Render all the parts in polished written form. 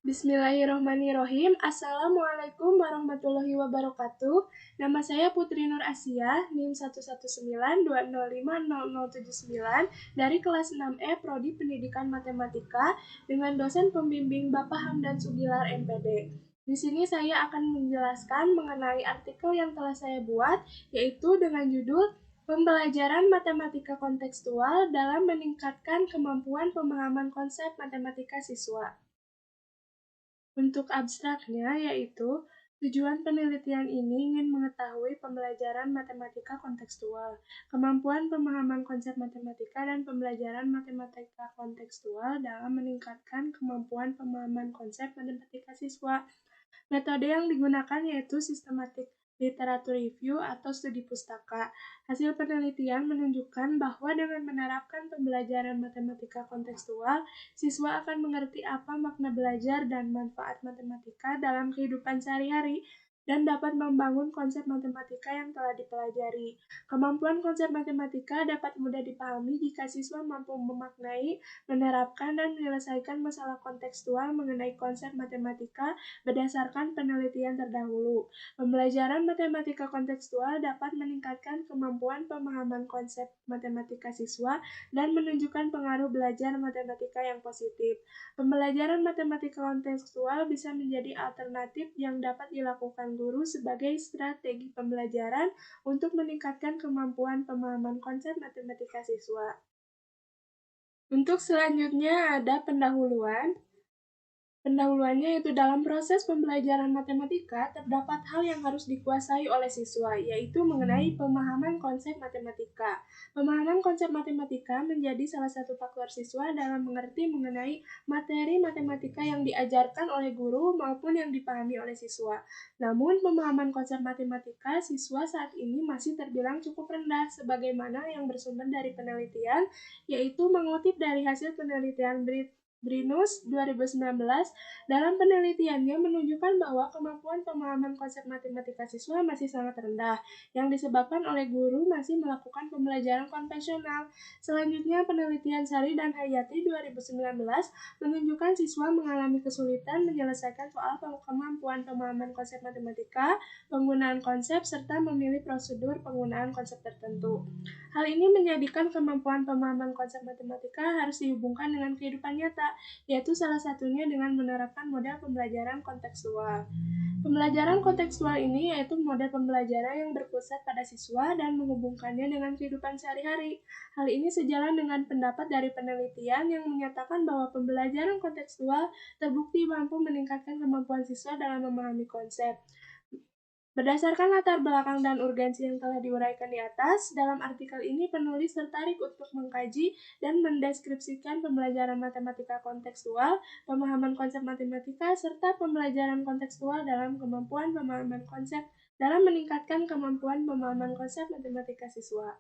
Bismillahirrohmanirrohim. Assalamualaikum warahmatullahi wabarakatuh. Nama saya Putri Nur Asia, NIM 11920500079 dari kelas 6E Prodi Pendidikan Matematika dengan dosen pembimbing Bapak Hamdan Sugilar MPD. Di sini saya akan menjelaskan mengenai artikel yang telah saya buat, yaitu dengan judul Pembelajaran Matematika Kontekstual dalam Meningkatkan Kemampuan Pemahaman Konsep Matematika Siswa. Untuk abstraknya, yaitu tujuan penelitian ini ingin mengetahui pembelajaran matematika kontekstual, kemampuan pemahaman konsep matematika, dan pembelajaran matematika kontekstual dalam meningkatkan kemampuan pemahaman konsep matematika siswa. Metode yang digunakan yaitu sistematik literatur review atau studi pustaka. Hasil penelitian menunjukkan bahwa dengan menerapkan pembelajaran matematika kontekstual, siswa akan mengerti apa makna belajar dan manfaat matematika dalam kehidupan sehari-hari dan dapat membangun konsep matematika yang telah dipelajari. Kemampuan konsep matematika dapat mudah dipahami jika siswa mampu memaknai, menerapkan, dan menyelesaikan masalah kontekstual mengenai konsep matematika berdasarkan penelitian terdahulu. Pembelajaran matematika kontekstual dapat meningkatkan kemampuan pemahaman konsep matematika siswa dan menunjukkan pengaruh belajar matematika yang positif. Pembelajaran matematika kontekstual bisa menjadi alternatif yang dapat dilakukan guru sebagai strategi pembelajaran untuk meningkatkan kemampuan pemahaman konsep matematika siswa. Untuk selanjutnya ada pendahuluan. Pendahuluannya yaitu dalam proses pembelajaran matematika terdapat hal yang harus dikuasai oleh siswa, yaitu mengenai pemahaman konsep matematika. Pemahaman konsep matematika menjadi salah satu faktor siswa dalam mengerti mengenai materi matematika yang diajarkan oleh guru maupun yang dipahami oleh siswa. Namun, pemahaman konsep matematika siswa saat ini masih terbilang cukup rendah, sebagaimana yang bersumber dari penelitian, yaitu mengutip dari hasil penelitian Brinus 2019, dalam penelitiannya menunjukkan bahwa kemampuan pemahaman konsep matematika siswa masih sangat rendah, yang disebabkan oleh guru masih melakukan pembelajaran konvensional. Selanjutnya, penelitian Sari dan Hayati 2019 menunjukkan siswa mengalami kesulitan menyelesaikan soal kemampuan pemahaman konsep matematika, penggunaan konsep, serta memilih prosedur penggunaan konsep tertentu. Hal ini menjadikan kemampuan pemahaman konsep matematika harus dihubungkan dengan kehidupan nyata, yaitu salah satunya dengan menerapkan model pembelajaran kontekstual. Pembelajaran kontekstual ini yaitu model pembelajaran yang berpusat pada siswa dan menghubungkannya dengan kehidupan sehari-hari. Hal ini sejalan dengan pendapat dari penelitian yang menyatakan bahwa pembelajaran kontekstual terbukti mampu meningkatkan kemampuan siswa dalam memahami konsep. Berdasarkan latar belakang dan urgensi yang telah diuraikan di atas, dalam artikel ini penulis tertarik untuk mengkaji dan mendeskripsikan pembelajaran matematika kontekstual, pemahaman konsep matematika, serta pembelajaran kontekstual dalam kemampuan pemahaman konsep dalam meningkatkan kemampuan pemahaman konsep matematika siswa.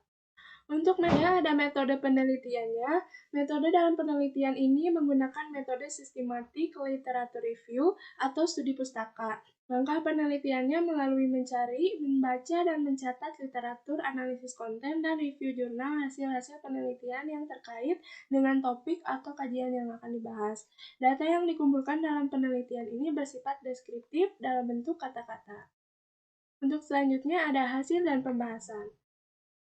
Untuk ada metode penelitiannya. Metode dalam penelitian ini menggunakan metode sistematik literatur review atau studi pustaka. Langkah penelitiannya melalui mencari, membaca, dan mencatat literatur, analisis konten, dan review jurnal hasil-hasil penelitian yang terkait dengan topik atau kajian yang akan dibahas. Data yang dikumpulkan dalam penelitian ini bersifat deskriptif dalam bentuk kata-kata. Untuk selanjutnya ada hasil dan pembahasan.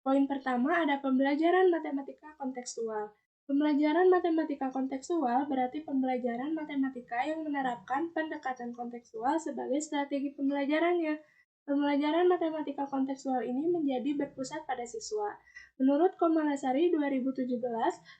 Poin pertama ada pembelajaran matematika kontekstual. Pembelajaran matematika kontekstual berarti pembelajaran matematika yang menerapkan pendekatan kontekstual sebagai strategi pembelajarannya. Pembelajaran matematika kontekstual ini menjadi berpusat pada siswa. Menurut Komalasari 2017,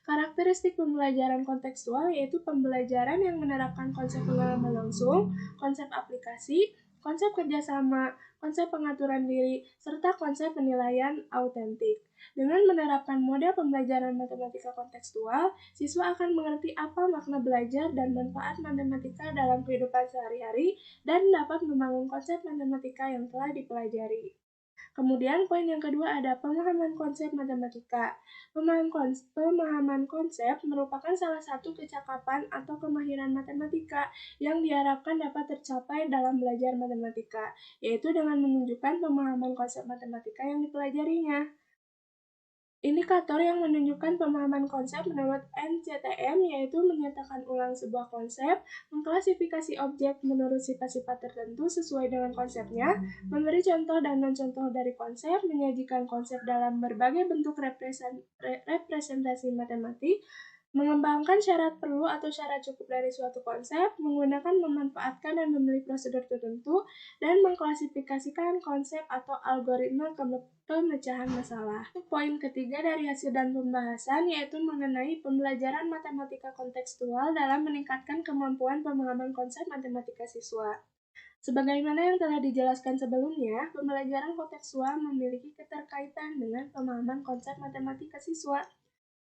karakteristik pembelajaran kontekstual yaitu pembelajaran yang menerapkan konsep pengalaman langsung, konsep aplikasi, konsep kerjasama, konsep pengaturan diri, serta konsep penilaian autentik. Dengan menerapkan model pembelajaran matematika kontekstual, siswa akan mengerti apa makna belajar dan manfaat matematika dalam kehidupan sehari-hari dan dapat membangun konsep matematika yang telah dipelajari. Kemudian poin yang kedua ada pemahaman konsep matematika. Pemahaman konsep merupakan salah satu kecakapan atau kemahiran matematika yang diharapkan dapat tercapai dalam belajar matematika, yaitu dengan menunjukkan pemahaman konsep matematika yang dipelajarinya. Indikator yang menunjukkan pemahaman konsep menurut NCTM yaitu menyatakan ulang sebuah konsep, mengklasifikasi objek menurut sifat-sifat tertentu sesuai dengan konsepnya, memberi contoh dan non-contoh dari konsep, menyajikan konsep dalam berbagai bentuk representasi matematik, mengembangkan syarat perlu atau syarat cukup dari suatu konsep, menggunakan, memanfaatkan, dan memilih prosedur tertentu, dan mengklasifikasikan konsep atau algoritma pemecahan masalah. Poin ketiga dari hasil dan pembahasan yaitu mengenai pembelajaran matematika kontekstual dalam meningkatkan kemampuan pemahaman konsep matematika siswa. Sebagaimana yang telah dijelaskan sebelumnya, pembelajaran kontekstual memiliki keterkaitan dengan pemahaman konsep matematika siswa.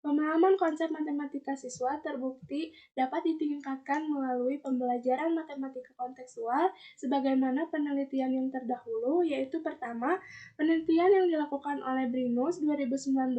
Pemahaman konsep matematika siswa terbukti dapat ditingkatkan melalui pembelajaran matematika kontekstual sebagaimana penelitian yang terdahulu, yaitu pertama, penelitian yang dilakukan oleh Brinus 2019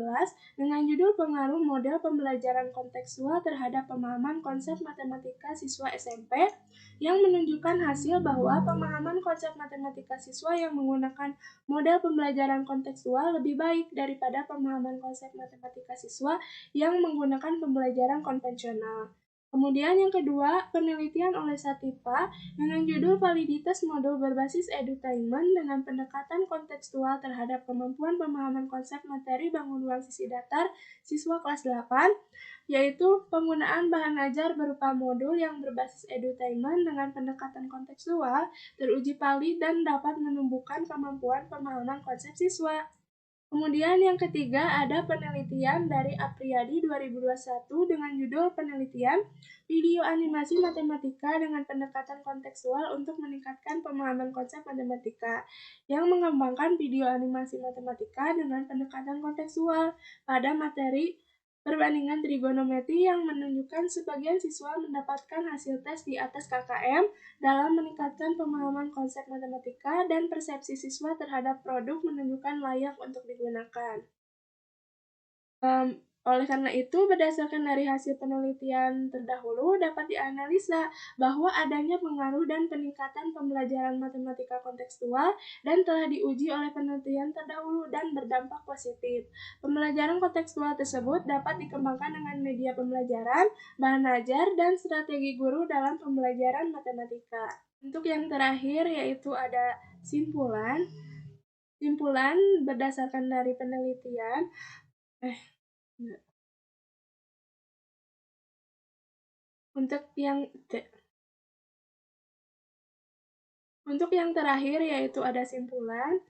dengan judul Pengaruh Model Pembelajaran Kontekstual Terhadap Pemahaman Konsep Matematika Siswa SMP, yang menunjukkan hasil bahwa pemahaman konsep matematika siswa yang menggunakan model pembelajaran kontekstual lebih baik daripada pemahaman konsep matematika siswa yang menggunakan pembelajaran konvensional. Kemudian yang kedua, penelitian oleh Satipa dengan judul Validitas Modul Berbasis Edutainment dengan pendekatan kontekstual terhadap kemampuan pemahaman konsep materi bangun ruang sisi datar siswa kelas 8, yaitu penggunaan bahan ajar berupa modul yang berbasis edutainment dengan pendekatan kontekstual, teruji valid dan dapat menumbuhkan kemampuan pemahaman konsep siswa. Kemudian yang ketiga ada penelitian dari Apriyadi 2021 dengan judul penelitian video animasi matematika dengan pendekatan kontekstual untuk meningkatkan pemahaman konsep matematika yang mengembangkan video animasi matematika dengan pendekatan kontekstual pada materi perbandingan trigonometri yang menunjukkan sebagian siswa mendapatkan hasil tes di atas KKM dalam meningkatkan pemahaman konsep matematika dan persepsi siswa terhadap produk menunjukkan layak untuk digunakan. Oleh karena itu, berdasarkan dari hasil penelitian terdahulu, dapat dianalisa bahwa adanya pengaruh dan peningkatan pembelajaran matematika kontekstual dan telah diuji oleh penelitian terdahulu dan berdampak positif. Pembelajaran kontekstual tersebut dapat dikembangkan dengan media pembelajaran, bahan ajar, dan strategi guru dalam pembelajaran matematika. Untuk yang terakhir yaitu ada simpulan. Simpulan berdasarkan dari penelitian. Untuk yang terakhir yaitu ada simpulan.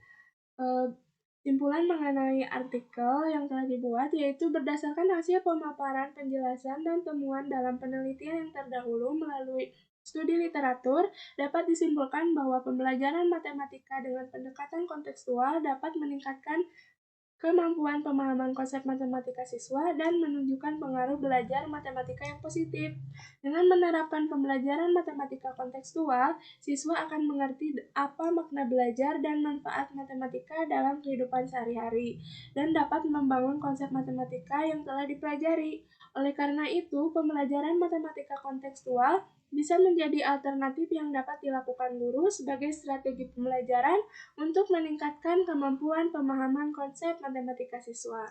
Simpulan mengenai artikel yang telah dibuat yaitu berdasarkan hasil pemaparan, penjelasan, dan temuan dalam penelitian yang terdahulu melalui studi literatur, dapat disimpulkan bahwa pembelajaran matematika dengan pendekatan kontekstual dapat meningkatkan kemampuan pemahaman konsep matematika siswa dan menunjukkan pengaruh belajar matematika yang positif. Dengan menerapkan pembelajaran matematika kontekstual, siswa akan mengerti apa makna belajar dan manfaat matematika dalam kehidupan sehari-hari, dan dapat membangun konsep matematika yang telah dipelajari. Oleh karena itu, pembelajaran matematika kontekstual bisa menjadi alternatif yang dapat dilakukan guru sebagai strategi pembelajaran untuk meningkatkan kemampuan pemahaman konsep matematika siswa.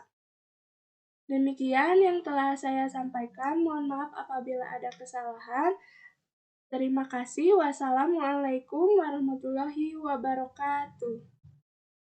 Demikian yang telah saya sampaikan. Mohon maaf apabila ada kesalahan. Terima kasih. Wassalamualaikum warahmatullahi wabarakatuh.